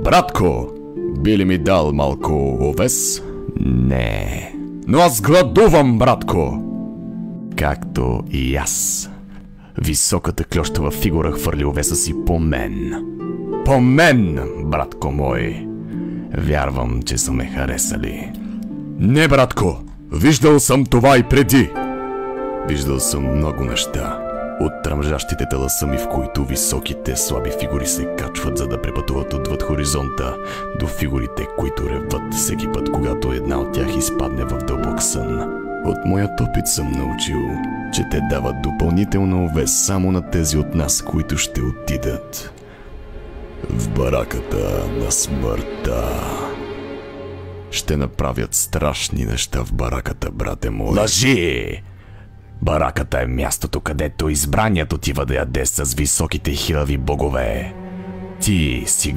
Братко, би ли ми дал малко овес? Не. Но аз гладувам, братко! Както и аз. Високата клющава фигура хвърли овеса си по мен. По мен, братко мой. Вярвам, че са ме харесали. Не, братко! Виждал съм това и преди! Виждал съм много неща. От тръмжащите таласъми, в които високите слаби фигури се качват, за да препътуват отвъд хоризонта, до фигурите, които реват всеки път, когато една от тях изпадне в дълбок сън. От моят опит съм научил, че те дават допълнително овес само на тези от нас, които ще отидат в бараката на смъртта. Ще направят страшни неща в бараката, брате мой. Лъжи! Бараката е мястото, където избраният отива да яде с високите хилави богове. Ти си